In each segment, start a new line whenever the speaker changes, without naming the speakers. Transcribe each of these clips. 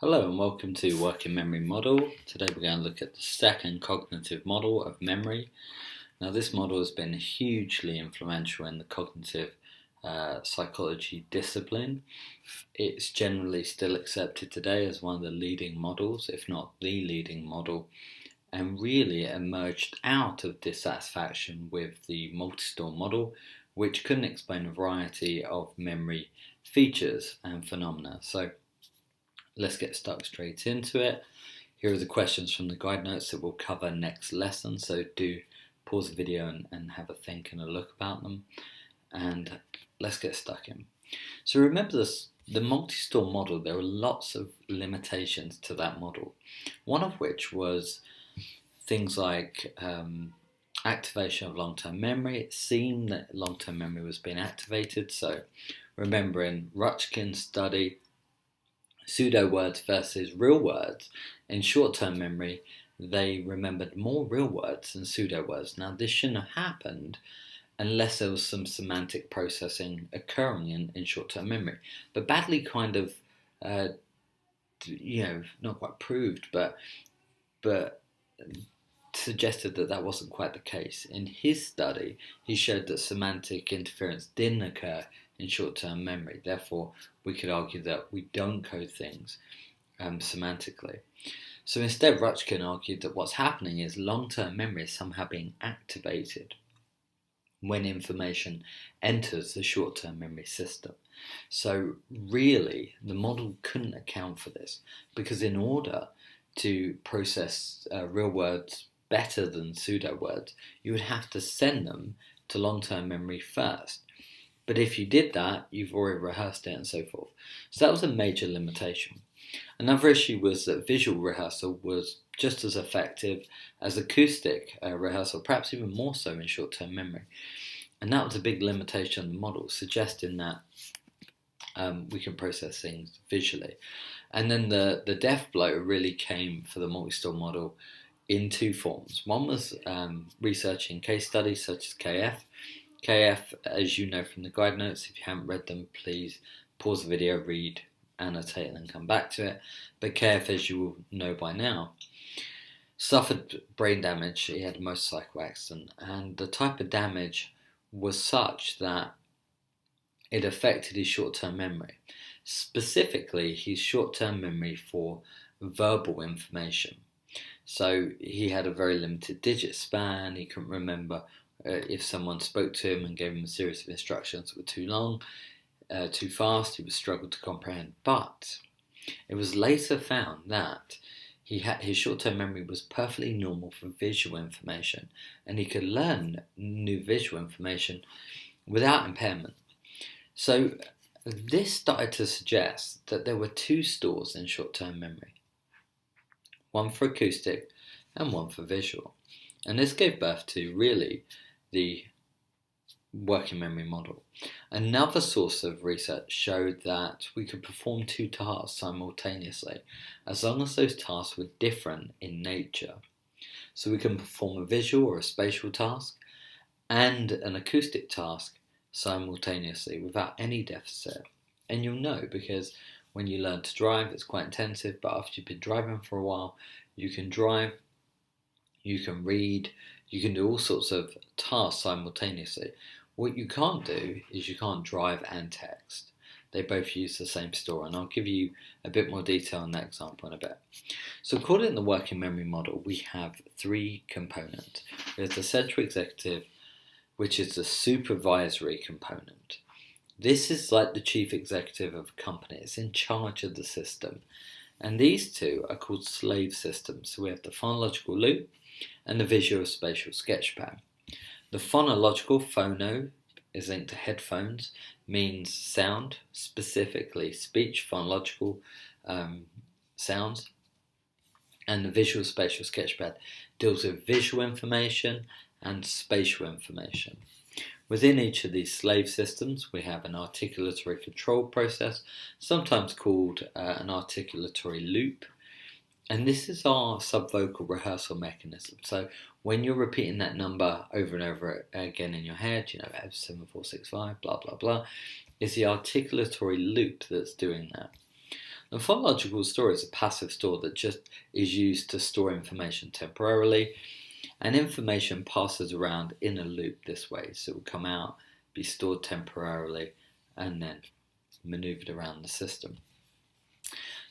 Hello and welcome to Working Memory Model. Today we're going to look at the second cognitive model of memory. Now this model has been hugely influential in the cognitive psychology discipline. It's generally still accepted today as one of the leading models, if not the leading model, and really emerged out of dissatisfaction with the multi-store model, which couldn't explain a variety of memory features and phenomena. So let's get stuck straight into it. Here are the questions from the guide notes that we'll cover next lesson, so do pause the video and have a think and a look about them, and let's get stuck in. So remember this, the multi-store model, there were lots of limitations to that model, one of which was things like activation of long-term memory. It seemed that long-term memory was being activated, so remember in Rutchkin's study, pseudo words versus real words. In short-term memory, they remembered more real words than pseudo words. Now, this shouldn't have happened unless there was some semantic processing occurring in short-term memory. But Baddeley kind of, not quite proved, but suggested that that wasn't quite the case. In his study, he showed that semantic interference didn't occur in short-term memory. Therefore, we could argue that we don't code things semantically. So instead, Rutchkin argued that what's happening is long-term memory is somehow being activated when information enters the short-term memory system. So really, the model couldn't account for this, because in order to process real words better than pseudo words, you would have to send them to long-term memory first. But if you did that, you've already rehearsed it and so forth. So that was a major limitation. Another issue was that visual rehearsal was just as effective as acoustic rehearsal, perhaps even more so in short-term memory. And that was a big limitation of the model, suggesting that we can process things visually. And then the death blow really came for the multi-store model in two forms. One was researching case studies such as KF. KF, as you know from the guide notes, if you haven't read them, please pause the video, read, annotate, and then come back to it. But KF, as you will know by now, suffered brain damage. He had a motorcycle accident, and the type of damage was such that it affected his short-term memory. Specifically, his short-term memory for verbal information. So he had a very limited digit span. He couldn't remember if someone spoke to him and gave him a series of instructions that were too long, too fast, he would struggle to comprehend. But it was later found that his short-term memory was perfectly normal for visual information, and he could learn new visual information without impairment. So this started to suggest that there were two stores in short-term memory, one for acoustic and one for visual. And this gave birth to really the working memory model. Another source of research showed that we could perform two tasks simultaneously as long as those tasks were different in nature. So we can perform a visual or a spatial task and an acoustic task simultaneously without any deficit. And you'll know, because when you learn to drive, it's quite intensive, but after you've been driving for a while, you can drive, you can read, you can do all sorts of tasks simultaneously. What you can't do is you can't drive and text. They both use the same store, and I'll give you a bit more detail on that example in a bit. So according to the working memory model, we have three components. There's the central executive, which is the supervisory component. This is like the chief executive of a company. It's in charge of the system. And these two are called slave systems. So we have the phonological loop and the visual spatial sketchpad. The phonological, phono, is linked to headphones, means sound, specifically speech, phonological sounds. And the visual spatial sketchpad deals with visual information and spatial information. Within each of these slave systems, we have an articulatory control process, sometimes called an articulatory loop. And this is our subvocal rehearsal mechanism. So when you're repeating that number over and over again in your head, 7465, blah, blah, blah, it's the articulatory loop that's doing that. The phonological store is a passive store that just is used to store information temporarily, and information passes around in a loop this way. So it will come out, be stored temporarily, and then maneuvered around the system.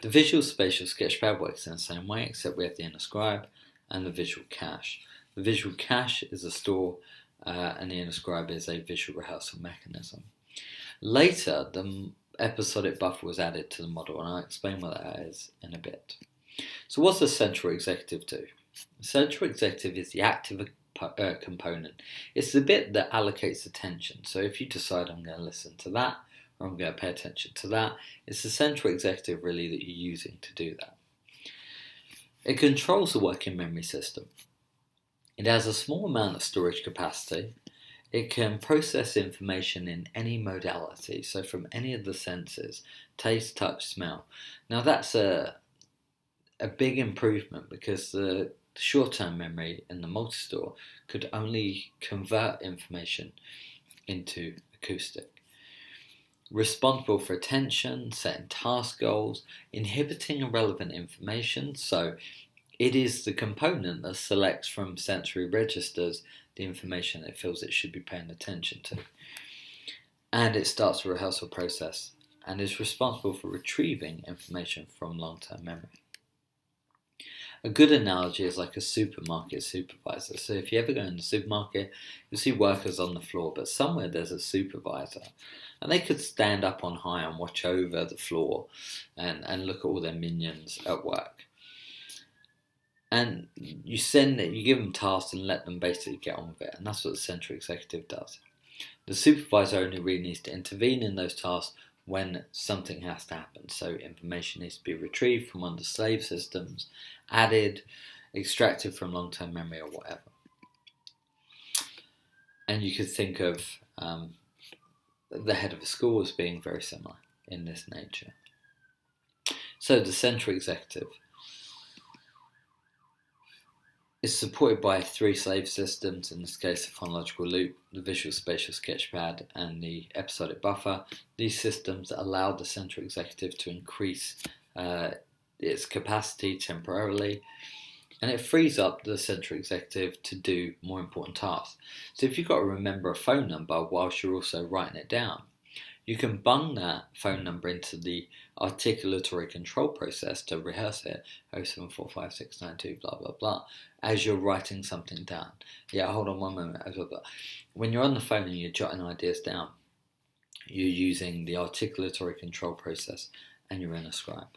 The visual spatial sketchpad works in the same way, except we have the inner scribe and the visual cache. The visual cache is a store, and the inner scribe is a visual rehearsal mechanism. Later, the episodic buffer was added to the model, and I'll explain what that is in a bit. So what's the central executive do? The central executive is the active component. It's the bit that allocates attention. So if you decide I'm going to listen to that, or I'm going to pay attention to that, it's the central executive really that you're using to do that. It controls the working memory system. It has a small amount of storage capacity. It can process information in any modality, so from any of the senses, taste, touch, smell. Now that's a big improvement, because the short-term memory in the multi-store could only convert information into acoustic. Responsible for attention, setting task goals, inhibiting irrelevant information, so it is the component that selects from sensory registers the information it feels it should be paying attention to. And it starts a rehearsal process and is responsible for retrieving information from long-term memory. A good analogy is like a supermarket supervisor. So if you ever go in the supermarket, you'll see workers on the floor, but somewhere there's a supervisor. And they could stand up on high and watch over the floor and look at all their minions at work. And you give them tasks and let them basically get on with it. And that's what the central executive does. The supervisor only really needs to intervene in those tasks when something has to happen. So information needs to be retrieved from one of the slave systems, added, extracted from long-term memory or whatever. And you could think of the head of a school as being very similar in this nature. So the central executive is supported by 3 slave systems, in this case the phonological loop, the visual spatial sketchpad and the episodic buffer. These systems allow the central executive to increase its capacity temporarily, and it frees up the central executive to do more important tasks. So if you've got to remember a phone number whilst you're also writing it down, you can bung that phone number into the articulatory control process to rehearse it, 0745692 blah blah blah, as you're writing something down. Yeah, hold on one moment. When you're on the phone and you're jotting ideas down, you're using the articulatory control process and your inner scribe.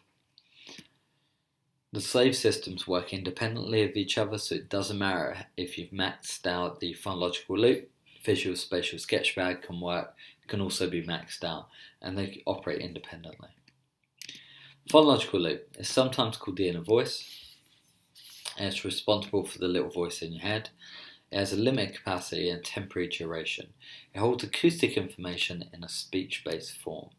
The slave systems work independently of each other, so it doesn't matter if you've maxed out the phonological loop. Visual spatial sketchpad can also be maxed out, and they operate independently. Phonological loop is sometimes called the inner voice, and it's responsible for the little voice in your head. It has a limited capacity and temporary duration. It holds acoustic information in a speech-based form.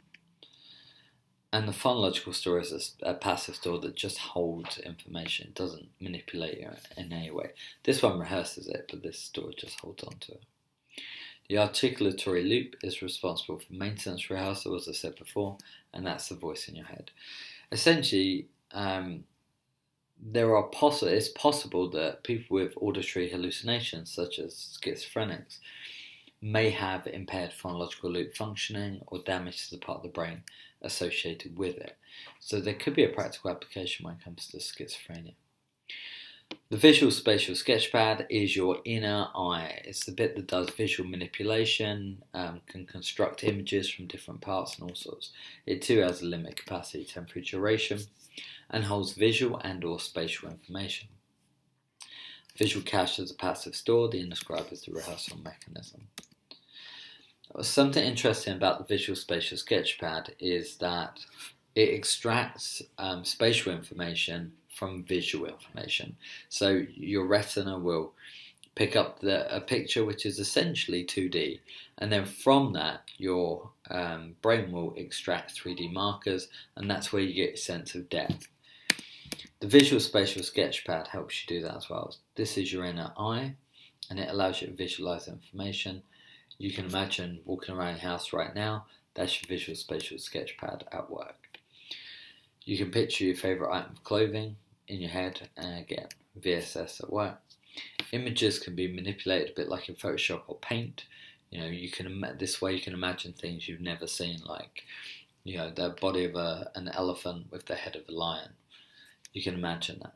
And the phonological store is a passive store that just holds information. It doesn't manipulate it in any way. This one rehearses it, but this store just holds on to it. The articulatory loop is responsible for maintenance rehearsal, as I said before, and that's the voice in your head. Essentially, it's possible that people with auditory hallucinations, such as schizophrenics, may have impaired phonological loop functioning or damage to the part of the brain associated with it. So there could be a practical application when it comes to schizophrenia. The visual spatial sketchpad is your inner eye. It's the bit that does visual manipulation, can construct images from different parts and all sorts. It too has a limited capacity, temporary duration, and holds visual and or spatial information. Visual cache is a passive store. The inner scribe is the rehearsal mechanism. Something interesting about the visual spatial sketchpad is that it extracts spatial information from visual information. So your retina will pick up a picture which is essentially 2D, and then from that your brain will extract 3D markers, and that's where you get a sense of depth. The visual spatial sketchpad helps you do that as well. This is your inner eye, and it allows you to visualize information. You can imagine walking around your house right now. That's your visual spatial sketchpad at work. You can picture your favourite item of clothing in your head, and again, VSS at work. Images can be manipulated a bit like in Photoshop or Paint. This way you can imagine things you've never seen, like the body of an elephant with the head of a lion. You can imagine that.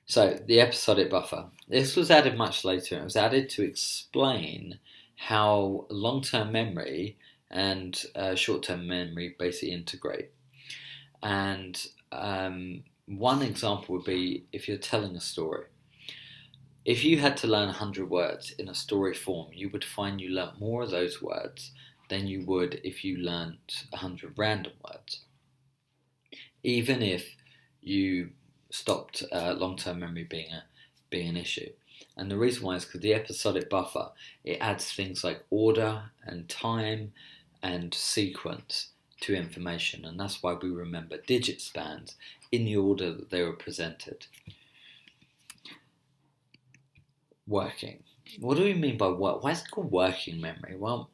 So the episodic buffer. This was added much later. It was added to explain how long-term memory and short-term memory basically integrate. And one example would be if you're telling a story. If you had to learn 100 words in a story form, you would find you learnt more of those words than you would if you learnt 100 random words. Even if you stopped long-term memory being an issue. And the reason why is because the episodic buffer, it adds things like order and time and sequence to information, and that's why we remember digit spans in the order that they were presented. Working. What do we mean by work? Why is it called working memory? Well,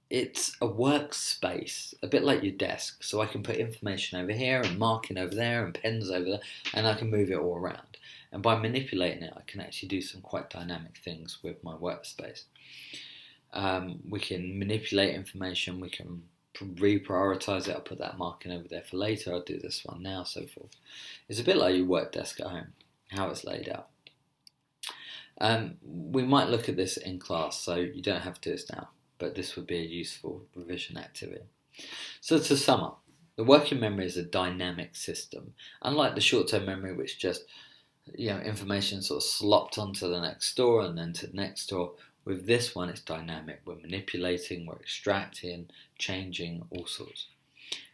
it's a workspace, a bit like your desk. So I can put information over here and marking over there and pens over there, and I can move it all around. And by manipulating it, I can actually do some quite dynamic things with my workspace. We can manipulate information, we can reprioritize it. I'll put that marking over there for later, I'll do this one now, so forth. It's a bit like your work desk at home, how it's laid out. We might look at this in class, so you don't have to do this now, but this would be a useful revision activity. So to sum up, the working memory is a dynamic system. Unlike the short-term memory, which just information sort of slopped onto the next door and then to the next door, with this one it's dynamic. We're manipulating, we're extracting, changing, all sorts.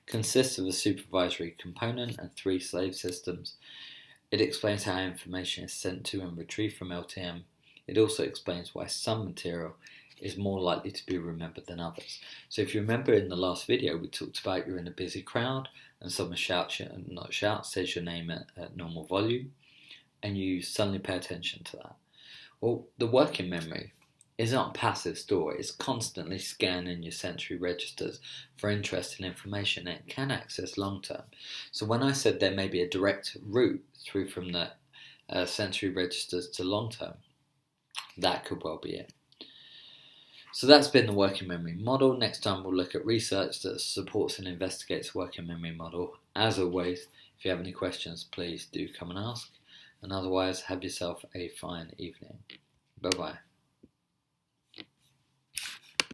Consists of a supervisory component and 3 slave systems. It explains how information is sent to and retrieved from LTM. It also explains why some material is more likely to be remembered than others. So if you remember in the last video, we talked about you're in a busy crowd and someone says your name at normal volume, and you suddenly pay attention to that. Well, the working memory is not a passive store. It's constantly scanning your sensory registers for interesting information, and it can access long-term. So when I said there may be a direct route through from the sensory registers to long-term, that could well be it. So that's been the working memory model. Next time we'll look at research that supports and investigates working memory model. As always, if you have any questions, please do come and ask. And otherwise, have yourself a fine evening. Bye-bye.